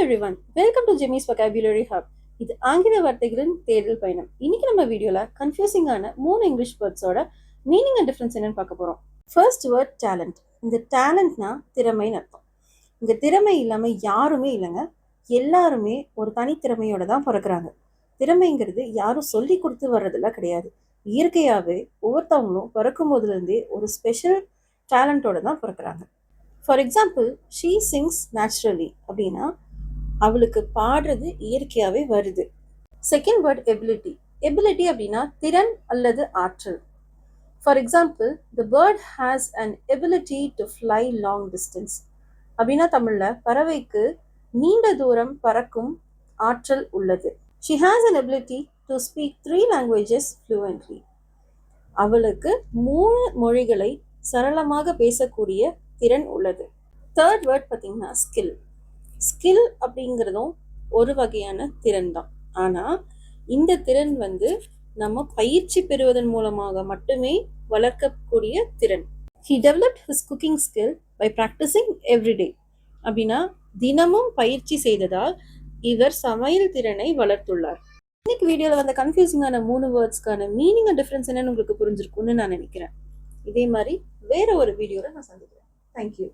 everyone, welcome to Jimmy's Vocabulary Hub. இது ஆங்கில வார்த்தைகளின் தேடல் பயணம். இன்னைக்கு நம்ம வீடியோல கன்ஃபியூசிங்கான 3 இங்கிலீஷ் வேர்ட்ஸோட மீனிங் அண்ட் டிஃபரன்ஸ் என்னன்னு பார்க்க போறோம். First word talent. இந்த டேலண்ட்னா திறமைன்னு அர்த்தம். இங்க திறமை இல்லாம யாருமே இல்லைங்க. எல்லாருமே ஒரு தனித்திறமையோட தான் பிறக்கிறாங்க. திறமைங்கிறது யாரும் சொல்லி கொடுத்து வர்றதெல்லாம் கிடையாது. இயற்கையாகவே ஒவ்வொருத்தவங்களும் பிறக்கும் போதுலேருந்தே ஒரு ஸ்பெஷல் டேலண்டோட தான் பிறக்கிறாங்க. For example, she sings naturally அப்படின்னா அவளுக்கு பாடுறது இயற்கையாகவே வருது. Second word ability. எபிலிட்டி அப்படின்னா திறன் அல்லது ஆற்றல். For example, the bird has an ability to fly long distance அப்படின்னா தமிழில் பறவைக்கு நீண்ட தூரம் பறக்கும் ஆற்றல் உள்ளது. She has an ability to speak 3 languages fluently. அவளுக்கு 3 மொழிகளை சரளமாக பேசக்கூடிய திறன் உள்ளது. தேர்ட் வேர்ட் பார்த்தீங்கன்னா ஸ்கில். ஸ்கில் அப்படிங்கிறதும் ஒரு வகையான திறன் தான். ஆனால் இந்த திறன் நம்ம பயிற்சி பெறுவதன் மூலமாக மட்டுமே வளர்க்கக்கூடிய திறன். He developed his cooking skill by practicing every day. அப்படின்னா தினமும் பயிற்சி செய்ததால் இவர் சமையல் திறனை வளர்த்துள்ளார். இன்னைக்கு வீடியோவில் வந்த கன்ஃபியூசிங்கான 3 வேர்ட்ஸ்க்கான மீனிங் அண்ட் டிஃபரன்ஸ் என்னன்னு உங்களுக்கு புரிஞ்சிருக்கும்னு நான் நினைக்கிறேன். இதே மாதிரி வேற ஒரு வீடியோவில் நான் சந்திக்கிறேன். தேங்க்யூ.